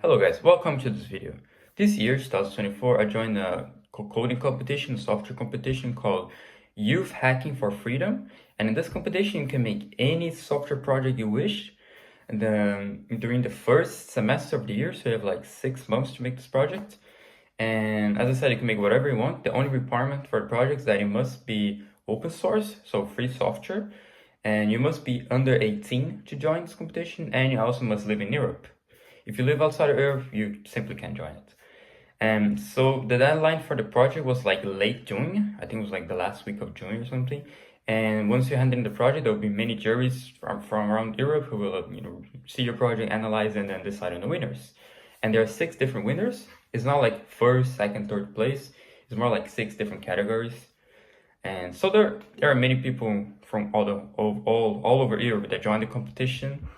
Hello guys, welcome to this video. This year, 2024, I joined a coding competition, software competition called Youth Hacking for Freedom. And in this competition, you can make any software project you wish. And then during the first semester of the year, so you have like 6 months to make this project. And as I said, you can make whatever you want. The only requirement for the project is that it must be open source, so free software. And you must be under 18 to join this competition, and you also must live in Europe. If you live outside of Europe, you simply can't join it. And so the deadline for the project was like late June. I think it was like the last week of June or something. And once you hand in the project, there will be many juries from around Europe who will, see your project, analyze, and then decide on the winners. And there are 6 different winners. It's not like first, second, third place. It's more like 6 different categories. And so there are many people from all over Europe that join the competition.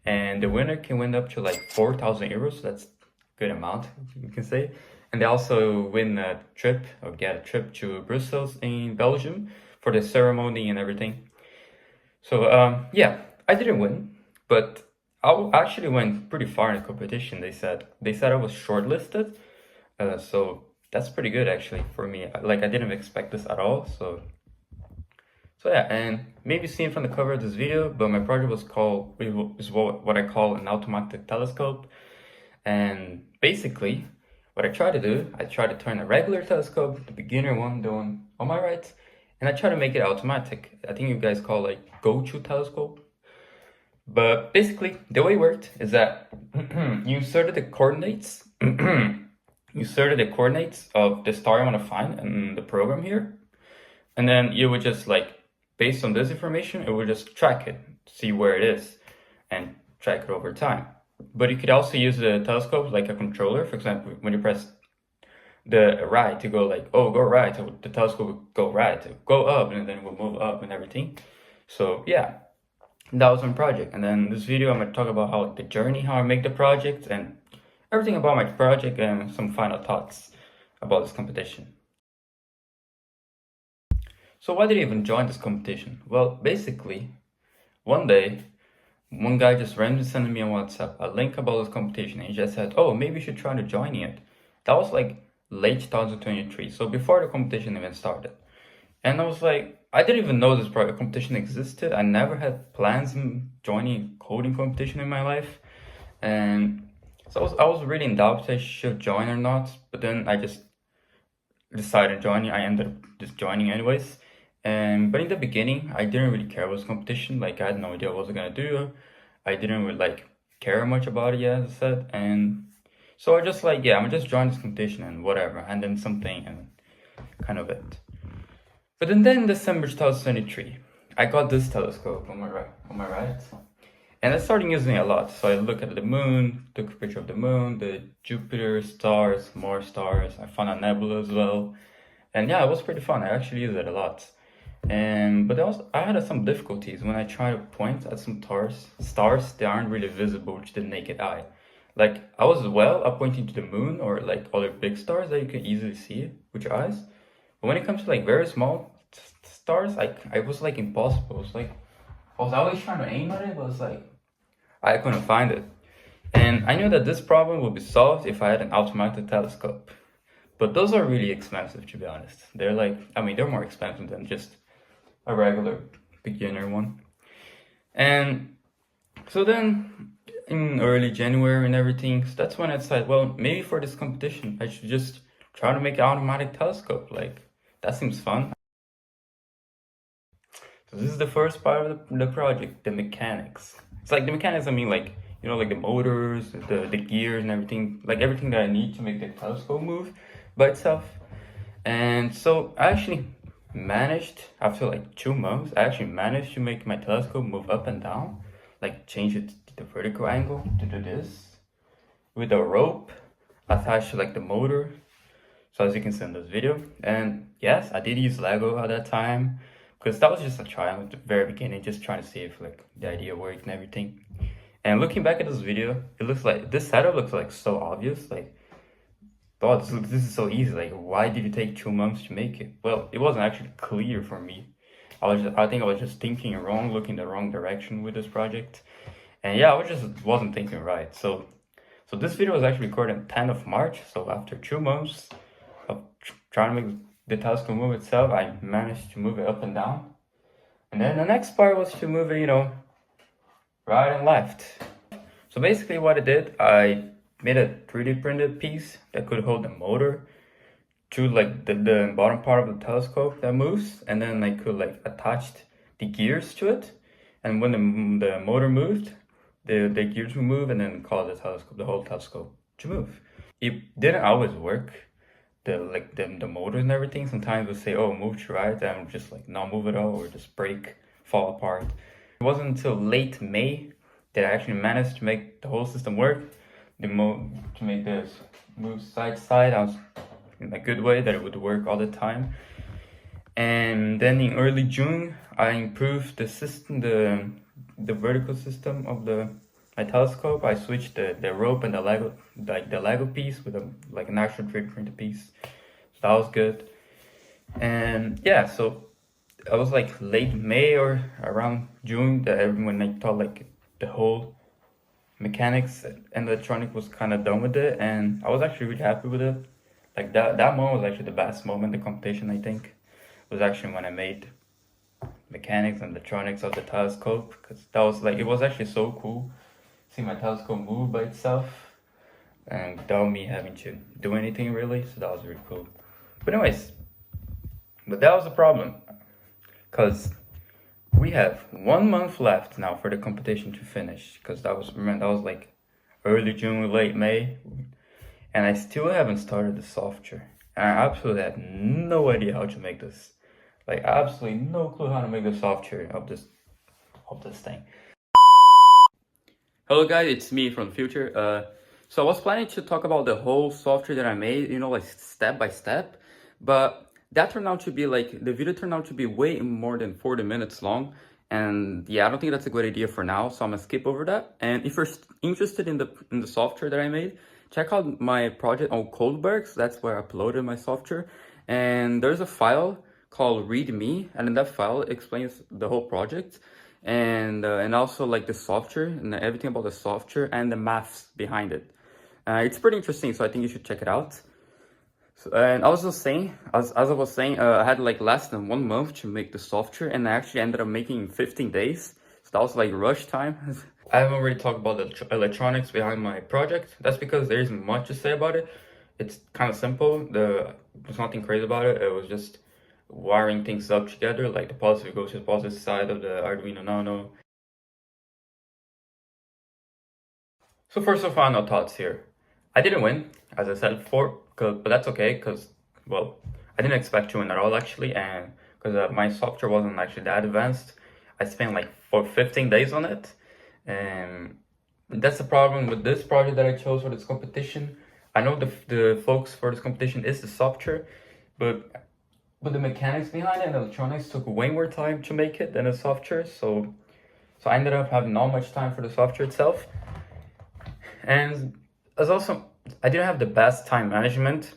And the winner can win up to like 4,000 euros. That's a good amount, you can say. And they also win a trip or get a trip to Brussels in Belgium for the ceremony and everything. So yeah, I didn't win, but I actually went pretty far in the competition. They said I was shortlisted. So that's pretty good actually for me. Like I didn't expect this at all. So yeah, and maybe seen from the cover of this video, but my project is what I call an automatic telescope. And basically, what I try to do, I try to turn a regular telescope, the beginner one, the one on my right, and I try to make it automatic. I think you guys call it like go-to telescope. But basically, the way it worked is that you inserted the coordinates. You inserted the coordinates of the star you want to find in the program here, and then you would just like, based on this information, it will just track it, see where it is, and track it over time. But you could also use the telescope like a controller. For example, when you press the right to go like, oh, go right, the telescope will go right, go up, and then it will move up and everything. So yeah, that was my project. And then in this video, I'm going to talk about how the journey, how I make the project, and everything about my project, and some final thoughts about this competition. So why did I even join this competition? Well, basically, one day, one guy just randomly sent me on WhatsApp a link about this competition, and he just said, oh, maybe you should try to join it. That was like late 2023, so before the competition even started. And I was like, I didn't even know this competition existed. I never had plans on joining a coding competition in my life. And so I was really in doubt if I should join or not, but then I just decided joining. I ended up just joining anyways. But in the beginning, I didn't really care about this competition. Like I had no idea what I was gonna do. I didn't really like care much about it yet, as I said. And so I just like, yeah, I'm just join this competition and whatever, and then something and kind of it. But then in December 2023, I got this telescope on my right, and I started using it a lot. So I looked at the moon, took a picture of the moon, the Jupiter, stars, more stars. I found a nebula as well. And yeah, it was pretty fun. I actually used it a lot. But I had some difficulties when I try to point at some stars that aren't really visible to the naked eye. Like I was pointing to the moon or like other big stars that you can easily see with your eyes. But when it comes to like very small stars, it was like impossible. It's like I was always trying to aim at it, but it's like I couldn't find it. And I knew that this problem would be solved if I had an automatic telescope. But those are really expensive, to be honest. They're like, I mean, they're more expensive than just a regular beginner one. And so then in early January and everything, so that's when I decided, well, maybe for this competition, I should just try to make an automatic telescope. Like, that seems fun. So this is the first part of the project, the mechanics. It's like the mechanics, I mean, like, like the motors, the gears and everything, like everything that I need to make the telescope move by itself. And so I actually managed, after like 2 months, I actually managed to make my telescope move up and down, like change it to the vertical angle to do this with a rope attached to like the motor. So as you can see in this video, and yes, I did use Lego at that time because that was just a trial at the very beginning, just trying to see if like the idea worked and everything. And looking back at this video, it looks like this setup looks like so obvious, like, oh, this is so easy. Like, why did it take 2 months to make it? Well, it wasn't actually clear for me. I think I was just thinking wrong, looking the wrong direction with this project. And yeah, wasn't thinking right. So So this video was actually recorded on 10th of March. So after 2 months of trying to make the telescope move itself, I managed to move it up and down. And then the next part was to move it, right and left. So basically what I did, I made a 3D printed piece that could hold the motor to like the bottom part of the telescope that moves, and then I could like attach the gears to it, and when the motor moved, the gears would move and then cause the whole telescope to move. It didn't always work. The motors and everything sometimes would say, oh, move to right, and I would just like not move at all or just break, fall apart. It wasn't until late May that I actually managed to make the whole system work. To make this move side to side, I was in a good way that it would work all the time. And then in early June, I improved the system, the vertical system of my telescope. I switched the rope and the Lego piece with an actual 3D printed piece. So that was good. And yeah, so I was like late May or around June that when I thought like the whole mechanics and electronic was kind of done with it, and I was actually really happy with it. Like that moment was actually the best moment in the competition, I think. It was actually when I made mechanics and electronics of the telescope, because that was like, it was actually so cool seeing my telescope move by itself and without me having to do anything really. So that was really cool. But anyways, but that was the problem, because we have 1 month left now for the competition to finish, because that was like early June, late May, and I still haven't started the software. And I absolutely had no idea how to make this. Like absolutely no clue how to make the software of this thing. Hello guys, it's me from the future. So I was planning to talk about the whole software that I made, like step by step, but that turned out to be like, the video turned out to be way more than 40 minutes long. And yeah, I don't think that's a good idea for now, so I'm gonna skip over that. And if you're interested in the software that I made, check out my project on Codebergs. That's where I uploaded my software. And there's a file called Readme, and in that file it explains the whole project and also like the software and everything about the software and the maths behind it. It's pretty interesting, so I think you should check it out. So, and I was just saying, as I was saying, I had like less than 1 month to make the software, and I actually ended up making in 15 days. So that was like rush time. I haven't really talked about the electronics behind my project. That's because there isn't much to say about it. It's kind of simple. There's nothing crazy about it. It was just wiring things up together, like the positive goes to the positive side of the Arduino Nano. So first of all, no thoughts here. I didn't win, as I said before, but that's okay, because, well, I didn't expect to win at all, actually, and because my software wasn't actually that advanced. I spent like 15 days on it, and that's the problem with this project that I chose for this competition. I know the focus for this competition is the software, but the mechanics behind it and the electronics took way more time to make it than the software, so I ended up having not much time for the software itself. And as also, I didn't have the best time management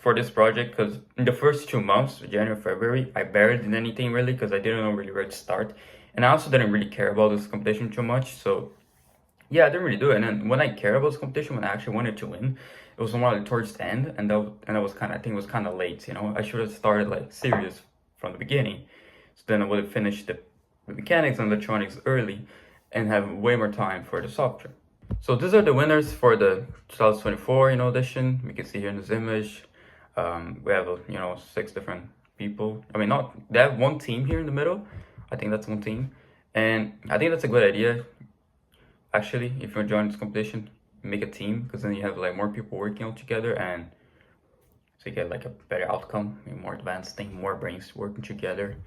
for this project, because in the first 2 months, January, February, I barely did anything really, because I didn't know really where to start, and I also didn't really care about this competition too much. So yeah, I didn't really do it. And then when I cared about this competition, when I actually wanted to win, it was more like towards the end, and that was kind of, I think it was kind of late. I should have started like serious from the beginning, so then I would have finished the mechanics and electronics early and have way more time for the software. So these are the winners for the 2024 edition. We can see here in this image, we have 6 different people. I mean, they have one team here in the middle. I think that's one team, and I think that's a good idea. Actually, if you're joining this competition, make a team, because then you have like more people working all together, and so you get like a better outcome, a more advanced thing, more brains working together.